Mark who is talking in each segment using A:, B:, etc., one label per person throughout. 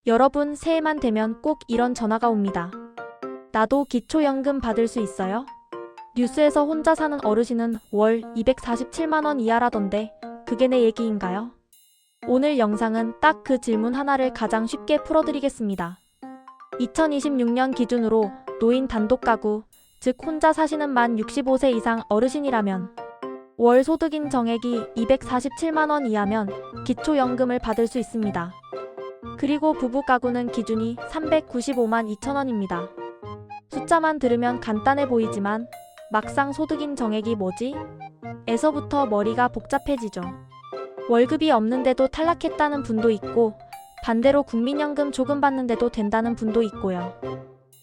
A: 여러분, 새해만 되면 꼭 이런 전화가 옵니다. 나도 기초연금 받을 수 있어요? 뉴스에서 혼자 사는 어르신은 월 247만 원 이하라던데 그게 내 얘기인가요? 오늘 영상은 딱 그 질문 하나를 가장 쉽게 풀어드리겠습니다. 2026년 기준으로 노인 단독가구, 즉 혼자 사시는 만 65세 이상 어르신이라면 월 소득인 정액이 247만 원 이하면 기초연금을 받을 수 있습니다. 그리고 부부가구는 기준이 395만 2천 원입니다. 숫자만 들으면 간단해 보이지만 막상 소득인 정액이 뭐지? 에서부터 머리가 복잡해지죠. 월급이 없는데도 탈락했다는 분도 있고 반대로 국민연금 조금 받는데도 된다는 분도 있고요.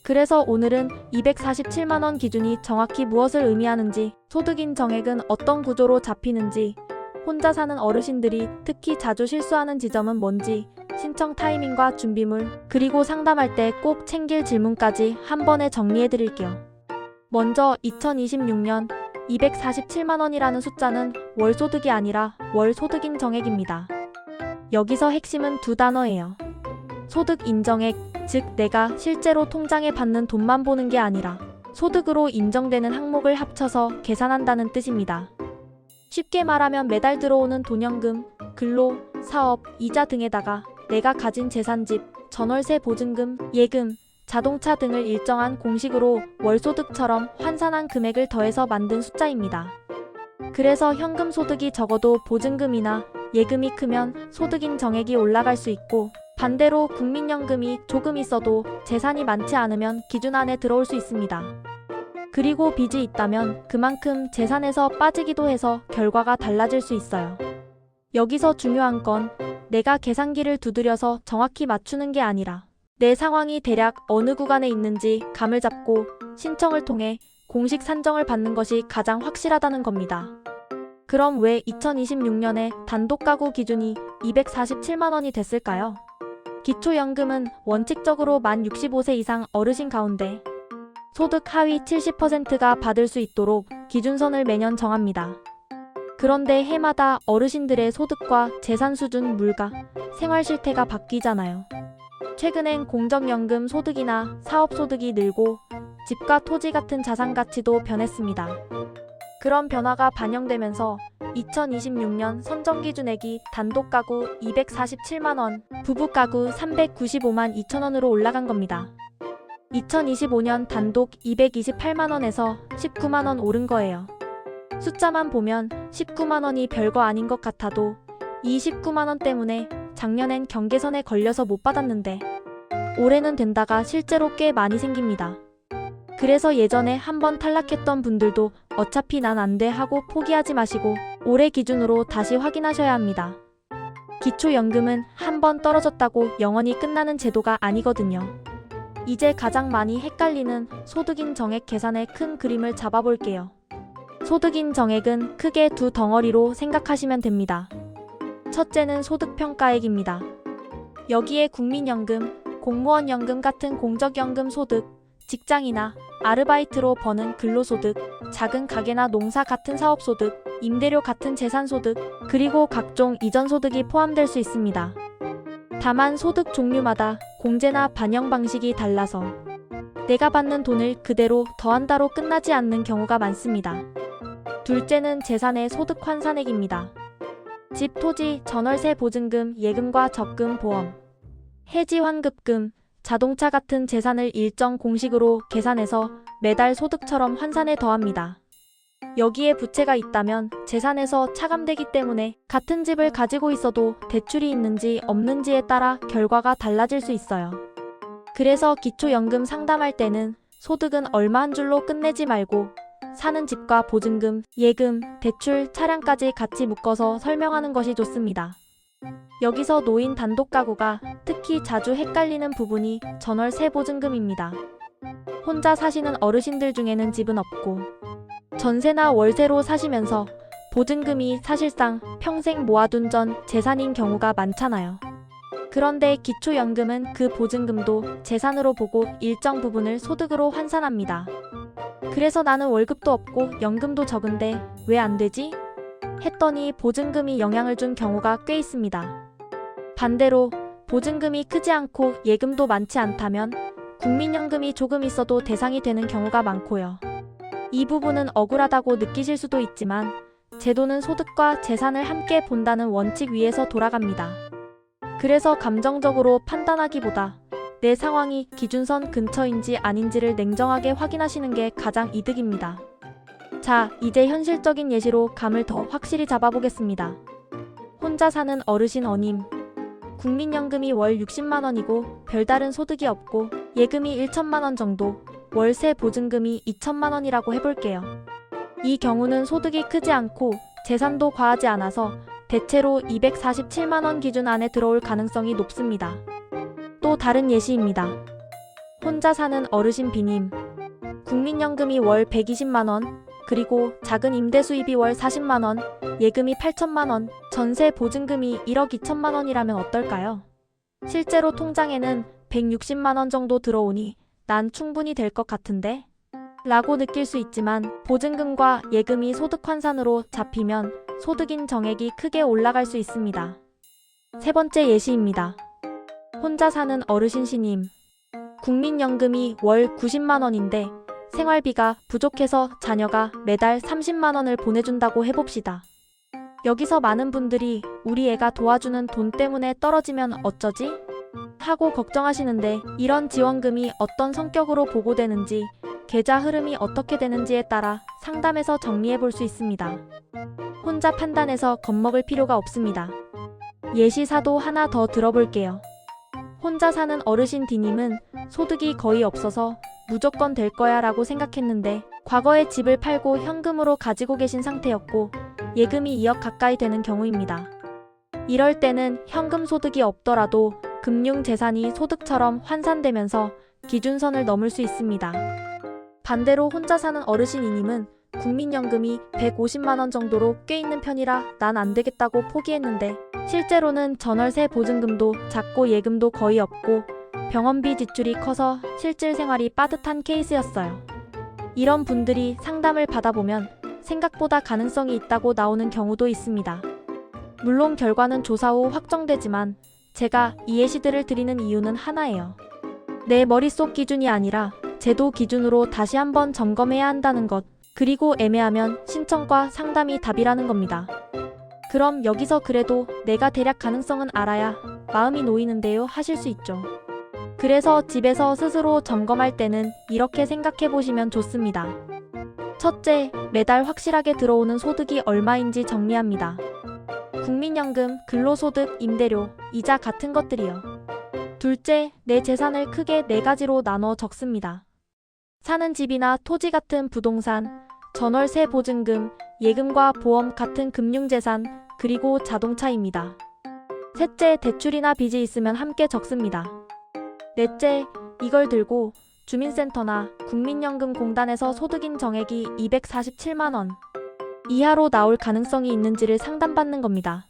A: 그래서 오늘은 247만 원 기준이 정확히 무엇을 의미하는지, 소득인 정액은 어떤 구조로 잡히는지, 혼자 사는 어르신들이 특히 자주 실수하는 지점은 뭔지, 신청 타이밍과 준비물, 그리고 상담할 때 꼭 챙길 질문까지 한 번에 정리해드릴게요. 먼저 2026년 247만 원이라는 숫자는 월소득이 아니라 월소득인 정액입니다. 여기서 핵심은 두 단어예요. 소득 인정액, 즉 내가 실제로 통장에 받는 돈만 보는 게 아니라 소득으로 인정되는 항목을 합쳐서 계산한다는 뜻입니다. 쉽게 말하면 매달 들어오는 돈연금, 근로, 사업, 이자 등에다가 내가 가진 재산집, 전월세 보증금, 예금, 자동차 등을 일정한 공식으로 월소득처럼 환산한 금액을 더해서 만든 숫자입니다. 그래서 현금 소득이 적어도 보증금이나 예금이 크면 소득인 정액이 올라갈 수 있고, 반대로 국민연금이 조금 있어도 재산이 많지 않으면 기준 안에 들어올 수 있습니다. 그리고 빚이 있다면 그만큼 재산에서 빠지기도 해서 결과가 달라질 수 있어요. 여기서 중요한 건 내가 계산기를 두드려서 정확히 맞추는 게 아니라 내 상황이 대략 어느 구간에 있는지 감을 잡고 신청을 통해 공식 산정을 받는 것이 가장 확실하다는 겁니다. 그럼 왜 2026년에 단독가구 기준이 247만 원이 됐을까요? 기초연금은 원칙적으로 만 65세 이상 어르신 가운데 소득 하위 70%가 받을 수 있도록 기준선을 매년 정합니다. 그런데 해마다 어르신들의 소득과 재산 수준, 물가, 생활 실태가 바뀌잖아요. 최근엔 공적연금 소득이나 사업소득이 늘고 집과 토지 같은 자산 가치도 변했습니다. 그런 변화가 반영되면서 2026년 선정기준액이 단독가구 247만 원, 부부가구 395만 2천 원으로 올라간 겁니다. 2025년 단독 228만 원에서 19만 원 오른 거예요. 숫자만 보면 19만 원이 별거 아닌 것 같아도 이 19만 원 때문에 작년엔 경계선에 걸려서 못 받았는데 올해는 된다가 실제로 꽤 많이 생깁니다. 그래서 예전에 한번 탈락했던 분들도 어차피 난 안 돼 하고 포기하지 마시고 올해 기준으로 다시 확인하셔야 합니다. 기초연금은 한번 떨어졌다고 영원히 끝나는 제도가 아니거든요. 이제 가장 많이 헷갈리는 소득인 정액 계산의 큰 그림을 잡아볼게요. 소득인 정액은 크게 두 덩어리로 생각하시면 됩니다. 첫째는 소득평가액입니다. 여기에 국민연금, 공무원연금 같은 공적연금 소득, 직장이나 아르바이트로 버는 근로소득, 작은 가게나 농사 같은 사업소득, 임대료 같은 재산소득, 그리고 각종 이전소득이 포함될 수 있습니다. 다만 소득 종류마다 공제나 반영 방식이 달라서 내가 받는 돈을 그대로 더한다로 끝나지 않는 경우가 많습니다. 둘째는 재산의 소득 환산액입니다. 집, 토지, 전월세 보증금, 예금과 적금, 보험, 해지 환급금, 자동차 같은 재산을 일정 공식으로 계산해서 매달 소득처럼 환산해 더합니다. 여기에 부채가 있다면 재산에서 차감되기 때문에 같은 집을 가지고 있어도 대출이 있는지 없는지에 따라 결과가 달라질 수 있어요. 그래서 기초연금 상담할 때는 소득은 얼마 한 줄로 끝내지 말고 사는 집과 보증금, 예금, 대출, 차량까지 같이 묶어서 설명하는 것이 좋습니다. 여기서 노인 단독가구가 특히 자주 헷갈리는 부분이 전월세 보증금입니다. 혼자 사시는 어르신들 중에는 집은 없고 전세나 월세로 사시면서 보증금이 사실상 평생 모아둔 전 재산인 경우가 많잖아요. 그런데 기초연금은 그 보증금도 재산으로 보고 일정 부분을 소득으로 환산합니다. 그래서 나는 월급도 없고 연금도 적은데 왜 안 되지? 했더니 보증금이 영향을 준 경우가 꽤 있습니다. 반대로 보증금이 크지 않고 예금도 많지 않다면 국민연금이 조금 있어도 대상이 되는 경우가 많고요. 이 부분은 억울하다고 느끼실 수도 있지만 제도는 소득과 재산을 함께 본다는 원칙 위에서 돌아갑니다. 그래서 감정적으로 판단하기보다 내 상황이 기준선 근처인지 아닌지를 냉정하게 확인하시는 게 가장 이득입니다. 자, 이제 현실적인 예시로 감을 더 확실히 잡아보겠습니다. 혼자 사는 어르신 어님. 국민연금이 월 60만 원이고 별다른 소득이 없고 예금이 1천만 원 정도, 월세 보증금이 2천만 원이라고 해볼게요. 이 경우는 소득이 크지 않고 재산도 과하지 않아서 대체로 247만 원 기준 안에 들어올 가능성이 높습니다. 또 다른 예시입니다. 혼자 사는 어르신 B님. 국민연금이 월 120만 원, 그리고 작은 임대 수입이 월 40만 원, 예금이 8천만 원, 전세 보증금이 1억 2천만 원이라면 어떨까요? 실제로 통장에는 160만 원 정도 들어오니 난 충분히 될 것 같은데? 라고 느낄 수 있지만 보증금과 예금이 소득 환산으로 잡히면 소득인 정액이 크게 올라갈 수 있습니다. 세 번째 예시입니다. 혼자 사는 어르신 C님. 국민연금이 월 90만 원인데 생활비가 부족해서 자녀가 매달 30만 원을 보내준다고 해봅시다. 여기서 많은 분들이 우리 애가 도와주는 돈 때문에 떨어지면 어쩌지? 하고 걱정하시는데 이런 지원금이 어떤 성격으로 보고되는지, 계좌 흐름이 어떻게 되는지에 따라 상담해서 정리해 볼 수 있습니다. 혼자 판단해서 겁먹을 필요가 없습니다. 예시사도 하나 더 들어볼게요. 혼자 사는 어르신 D님은 소득이 거의 없어서 무조건 될 거야 라고 생각했는데 과거에 집을 팔고 현금으로 가지고 계신 상태였고 예금이 2억 가까이 되는 경우입니다. 이럴 때는 현금 소득이 없더라도 금융재산이 소득처럼 환산되면서 기준선을 넘을 수 있습니다. 반대로 혼자 사는 어르신 E님은 국민연금이 150만 원 정도로 꽤 있는 편이라 난 안 되겠다고 포기했는데 실제로는 전월세 보증금도 작고 예금도 거의 없고 병원비 지출이 커서 실질 생활이 빠듯한 케이스였어요. 이런 분들이 상담을 받아보면 생각보다 가능성이 있다고 나오는 경우도 있습니다. 물론 결과는 조사 후 확정되지만 제가 이 예시들을 드리는 이유는 하나예요. 내 머릿속 기준이 아니라 제도 기준으로 다시 한번 점검해야 한다는 것, 그리고 애매하면 신청과 상담이 답이라는 겁니다. 그럼 여기서 그래도 내가 대략 가능성은 알아야 마음이 놓이는데요 하실 수 있죠. 그래서 집에서 스스로 점검할 때는 이렇게 생각해 보시면 좋습니다. 첫째, 매달 확실하게 들어오는 소득이 얼마인지 정리합니다. 국민연금, 근로소득, 임대료, 이자 같은 것들이요. 둘째, 내 재산을 크게 4가지로 나눠 적습니다. 사는 집이나 토지 같은 부동산, 전월세 보증금, 예금과 보험 같은 금융재산, 그리고 자동차입니다. 셋째, 대출이나 빚이 있으면 함께 적습니다. 넷째, 이걸 들고 주민센터나 국민연금공단에서 소득인 정액이 247만 원 이하로 나올 가능성이 있는지를 상담받는 겁니다.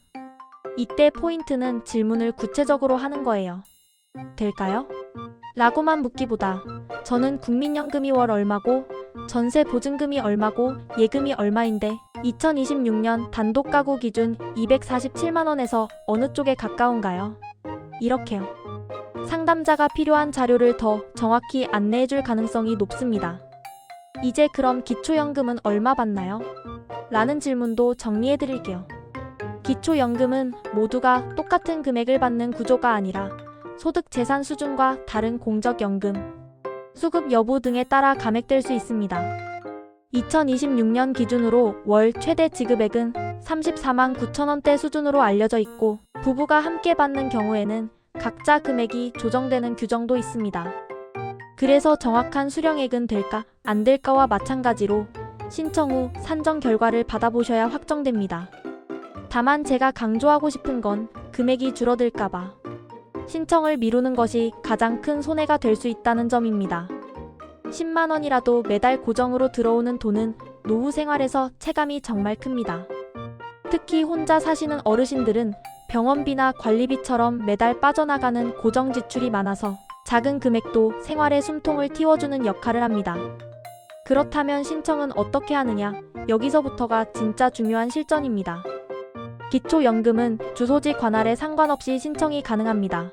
A: 이때 포인트는 질문을 구체적으로 하는 거예요. 될까요? 라고만 묻기보다 저는 국민연금이 월 얼마고 전세 보증금이 얼마고 예금이 얼마인데 2026년 단독 가구 기준 247만 원에서 어느 쪽에 가까운가요? 이렇게요. 상담자가 필요한 자료를 더 정확히 안내해줄 가능성이 높습니다. 이제 그럼 기초연금은 얼마 받나요? 라는 질문도 정리해드릴게요. 기초연금은 모두가 똑같은 금액을 받는 구조가 아니라 소득 재산 수준과 다른 공적연금, 수급 여부 등에 따라 감액될 수 있습니다. 2026년 기준으로 월 최대 지급액은 34만 9천 원대 수준으로 알려져 있고 부부가 함께 받는 경우에는 각자 금액이 조정되는 규정도 있습니다. 그래서 정확한 수령액은 될까, 안 될까와 마찬가지로 신청 후 산정 결과를 받아보셔야 확정됩니다. 다만 제가 강조하고 싶은 건 금액이 줄어들까봐 신청을 미루는 것이 가장 큰 손해가 될 수 있다는 점입니다. 10만 원이라도 매달 고정으로 들어오는 돈은 노후 생활에서 체감이 정말 큽니다. 특히 혼자 사시는 어르신들은 병원비나 관리비처럼 매달 빠져나가는 고정 지출이 많아서 작은 금액도 생활의 숨통을 틔워주는 역할을 합니다. 그렇다면 신청은 어떻게 하느냐? 여기서부터가 진짜 중요한 실전입니다. 기초연금은 주소지 관할에 상관없이 신청이 가능합니다.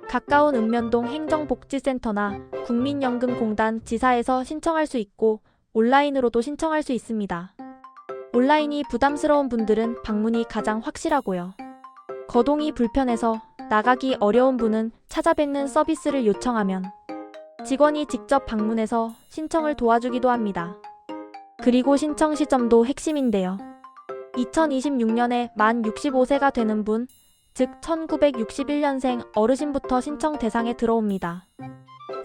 A: 가까운 읍면동 행정복지센터나 국민연금공단 지사에서 신청할 수 있고 온라인으로도 신청할 수 있습니다. 온라인이 부담스러운 분들은 방문이 가장 확실하고요. 거동이 불편해서 나가기 어려운 분은 찾아뵙는 서비스를 요청하면 직원이 직접 방문해서 신청을 도와주기도 합니다. 그리고 신청 시점도 핵심인데요. 2026년에 만 65세가 되는 분, 즉 1961년생 어르신부터 신청 대상에 들어옵니다.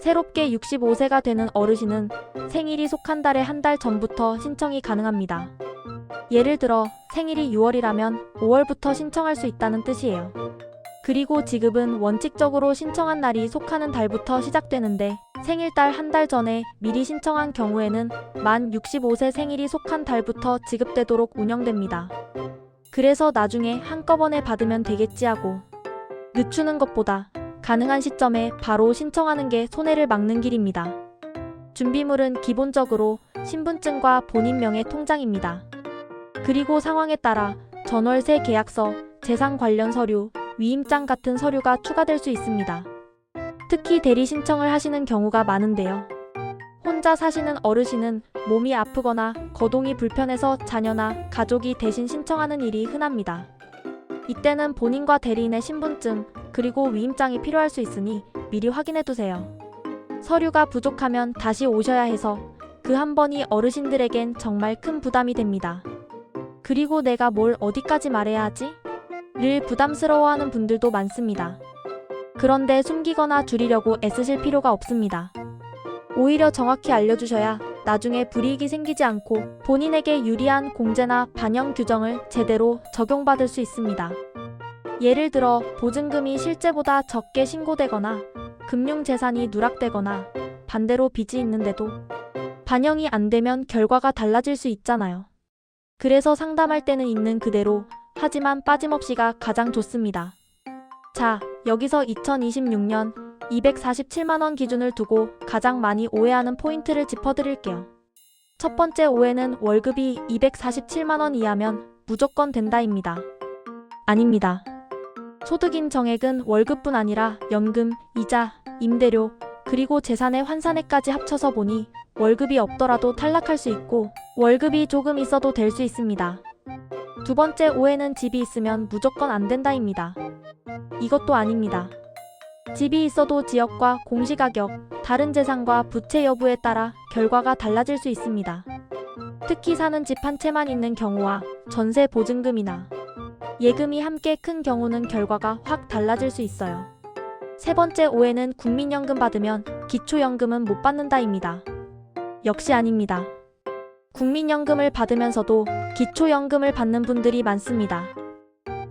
A: 새롭게 65세가 되는 어르신은 생일이 속한 달의 한 달 전부터 신청이 가능합니다. 예를 들어 생일이 6월이라면 5월부터 신청할 수 있다는 뜻이에요. 그리고 지급은 원칙적으로 신청한 날이 속하는 달부터 시작되는데 생일달 한 달 전에 미리 신청한 경우에는 만 65세 생일이 속한 달부터 지급되도록 운영됩니다. 그래서 나중에 한꺼번에 받으면 되겠지 하고 늦추는 것보다 가능한 시점에 바로 신청하는 게 손해를 막는 길입니다. 준비물은 기본적으로 신분증과 본인 명의 통장입니다. 그리고 상황에 따라 전월세 계약서, 재산 관련 서류, 위임장 같은 서류가 추가될 수 있습니다. 특히 대리 신청을 하시는 경우가 많은데요. 혼자 사시는 어르신은 몸이 아프거나 거동이 불편해서 자녀나 가족이 대신 신청하는 일이 흔합니다. 이때는 본인과 대리인의 신분증 그리고 위임장이 필요할 수 있으니 미리 확인해두세요. 서류가 부족하면 다시 오셔야 해서 그 한 번이 어르신들에겐 정말 큰 부담이 됩니다. 그리고 내가 뭘 어디까지 말해야 하지? 를 부담스러워하는 분들도 많습니다. 그런데 숨기거나 줄이려고 애쓰실 필요가 없습니다. 오히려 정확히 알려주셔야 나중에 불이익이 생기지 않고 본인에게 유리한 공제나 반영 규정을 제대로 적용받을 수 있습니다. 예를 들어 보증금이 실제보다 적게 신고되거나 금융재산이 누락되거나 반대로 빚이 있는데도 반영이 안 되면 결과가 달라질 수 있잖아요. 그래서 상담할 때는 있는 그대로 하지만 빠짐없이가 가장 좋습니다. 자, 여기서 2026년 247만원 기준을 두고 가장 많이 오해하는 포인트를 짚어드릴게요. 첫 번째 오해는 월급이 247만원 이하면 무조건 된다입니다. 아닙니다. 소득인 정액은 월급뿐 아니라 연금, 이자, 임대료, 그리고 재산의 환산액까지 합쳐서 보니 월급이 없더라도 탈락할 수 있고 월급이 조금 있어도 될 수 있습니다. 두 번째 오해는 집이 있으면 무조건 안 된다입니다. 이것도 아닙니다. 집이 있어도 지역과 공시가격, 다른 재산과 부채 여부에 따라 결과가 달라질 수 있습니다. 특히 사는 집 한 채만 있는 경우와 전세 보증금이나 예금이 함께 큰 경우는 결과가 확 달라질 수 있어요. 세 번째 오해는 국민연금 받으면 기초연금은 못 받는다입니다. 역시 아닙니다. 국민연금을 받으면서도 기초연금을 받는 분들이 많습니다.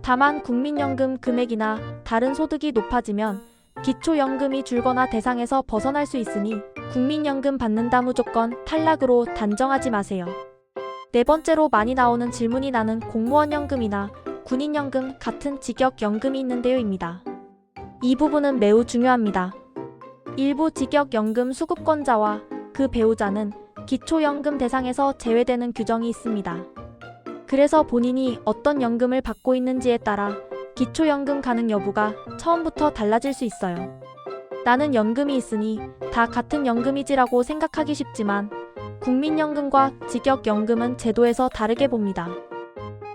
A: 다만 국민연금 금액이나 다른 소득이 높아지면 기초연금이 줄거나 대상에서 벗어날 수 있으니 국민연금 받는다 무조건 탈락으로 단정하지 마세요. 네 번째로 많이 나오는 질문이 나는 공무원연금이나 군인연금 같은 직역연금이 있는데요입니다. 이 부분은 매우 중요합니다. 일부 직역연금 수급권자와 그 배우자는 기초연금 대상에서 제외되는 규정이 있습니다. 그래서 본인이 어떤 연금을 받고 있는지에 따라 기초연금 가능 여부가 처음부터 달라질 수 있어요. 나는 연금이 있으니 다 같은 연금이지라고 생각하기 쉽지만 국민연금과 직역연금은 제도에서 다르게 봅니다.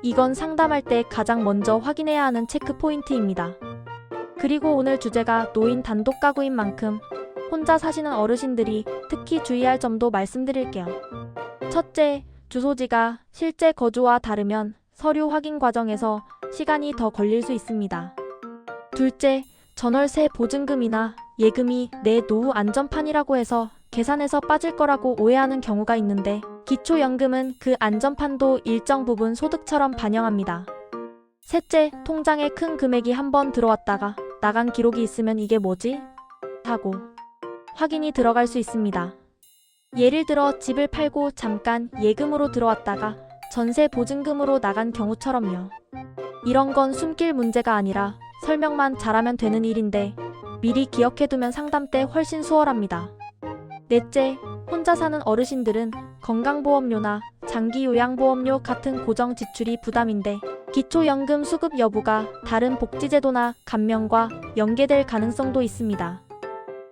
A: 이건 상담할 때 가장 먼저 확인해야 하는 체크 포인트입니다. 그리고 오늘 주제가 노인 단독 가구인 만큼 혼자 사시는 어르신들이 특히 주의할 점도 말씀드릴게요. 첫째, 주소지가 실제 거주와 다르면 서류 확인 과정에서 시간이 더 걸릴 수 있습니다. 둘째, 전월세 보증금이나 예금이 내 노후 안전판이라고 해서 계산에서 빠질 거라고 오해하는 경우가 있는데 기초연금은 그 안전판도 일정 부분 소득처럼 반영합니다. 셋째, 통장에 큰 금액이 한번 들어왔다가 나간 기록이 있으면 이게 뭐지? 하고 확인이 들어갈 수 있습니다. 예를 들어 집을 팔고 잠깐 예금으로 들어왔다가 전세 보증금으로 나간 경우처럼요. 이런 건 숨길 문제가 아니라 설명만 잘하면 되는 일인데 미리 기억해두면 상담 때 훨씬 수월합니다. 넷째, 혼자 사는 어르신들은 건강보험료나 장기요양보험료 같은 고정 지출이 부담인데 기초연금 수급 여부가 다른 복지제도나 감면과 연계될 가능성도 있습니다.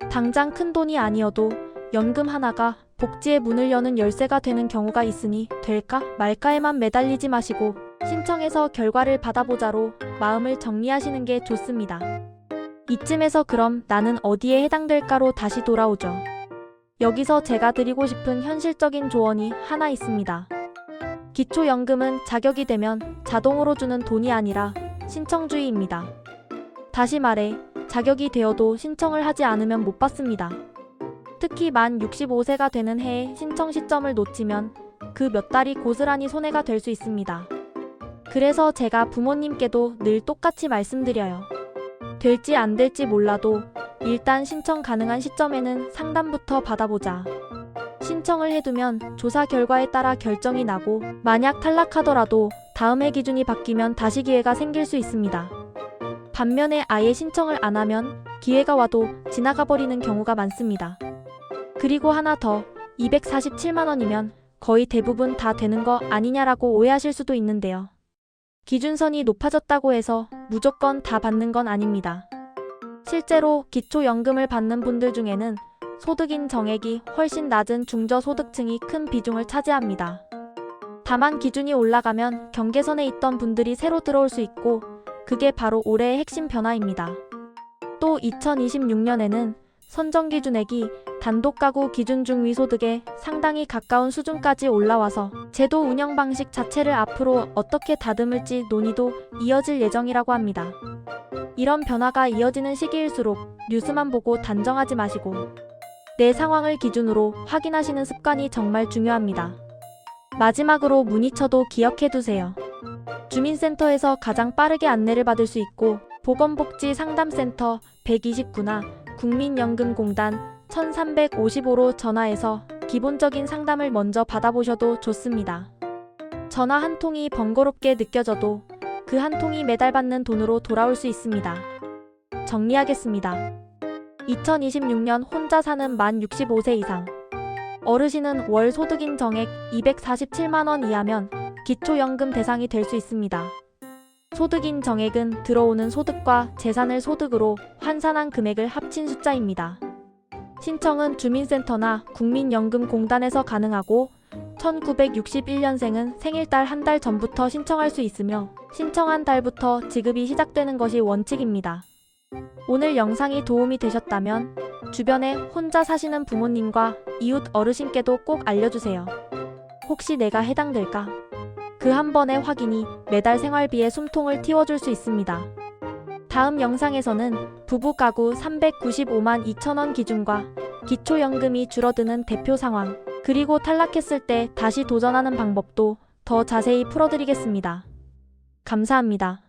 A: 당장 큰 돈이 아니어도 연금 하나가 복지의 문을 여는 열쇠가 되는 경우가 있으니 될까 말까에만 매달리지 마시고 신청해서 결과를 받아보자로 마음을 정리하시는 게 좋습니다. 이쯤에서 그럼 나는 어디에 해당될까로 다시 돌아오죠. 여기서 제가 드리고 싶은 현실적인 조언이 하나 있습니다. 기초연금은 자격이 되면 자동으로 주는 돈이 아니라 신청주의입니다. 다시 말해 자격이 되어도 신청을 하지 않으면 못 받습니다. 특히 만 65세가 되는 해에 신청 시점을 놓치면 그 몇 달이 고스란히 손해가 될 수 있습니다. 그래서 제가 부모님께도 늘 똑같이 말씀드려요. 될지 안 될지 몰라도 일단 신청 가능한 시점에는 상담부터 받아보자. 신청을 해두면 조사 결과에 따라 결정이 나고 만약 탈락하더라도 다음해 기준이 바뀌면 다시 기회가 생길 수 있습니다. 반면에 아예 신청을 안 하면 기회가 와도 지나가 버리는 경우가 많습니다. 그리고 하나 더, 247만 원이면 거의 대부분 다 되는 거 아니냐라고 오해하실 수도 있는데요. 기준선이 높아졌다고 해서 무조건 다 받는 건 아닙니다. 실제로 기초연금을 받는 분들 중에는 소득인 정액이 훨씬 낮은 중저소득층이 큰 비중을 차지합니다. 다만 기준이 올라가면 경계선에 있던 분들이 새로 들어올 수 있고 그게 바로 올해의 핵심 변화입니다. 또 2026년에는 선정기준액이 단독가구 기준 중위소득에 상당히 가까운 수준까지 올라와서 제도 운영 방식 자체를 앞으로 어떻게 다듬을지 논의도 이어질 예정이라고 합니다. 이런 변화가 이어지는 시기일수록 뉴스만 보고 단정하지 마시고 내 상황을 기준으로 확인하시는 습관이 정말 중요합니다. 마지막으로 문의처도 기억해두세요. 주민센터에서 가장 빠르게 안내를 받을 수 있고 보건복지상담센터 129나 국민연금공단 1355로 전화해서 기본적인 상담을 먼저 받아보셔도 좋습니다. 전화 한 통이 번거롭게 느껴져도 그 한 통이 매달 받는 돈으로 돌아올 수 있습니다. 정리하겠습니다. 2026년 혼자 사는 만 65세 이상 어르신은 월 소득인 정액 247만 원 이하면 기초연금 대상이 될 수 있습니다. 소득인 정액은 들어오는 소득과 재산을 소득으로 환산한 금액을 합친 숫자입니다. 신청은 주민센터나 국민연금공단에서 가능하고 1961년생은 생일달 한 달 전부터 신청할 수 있으며 신청한 달부터 지급이 시작되는 것이 원칙입니다. 오늘 영상이 도움이 되셨다면 주변에 혼자 사시는 부모님과 이웃 어르신께도 꼭 알려주세요. 혹시 내가 해당될까? 그 한 번의 확인이 매달 생활비에 숨통을 틔워줄 수 있습니다. 다음 영상에서는 부부가구 395만 2천원 기준과 기초연금이 줄어드는 대표 상황, 그리고 탈락했을 때 다시 도전하는 방법도 더 자세히 풀어드리겠습니다. 감사합니다.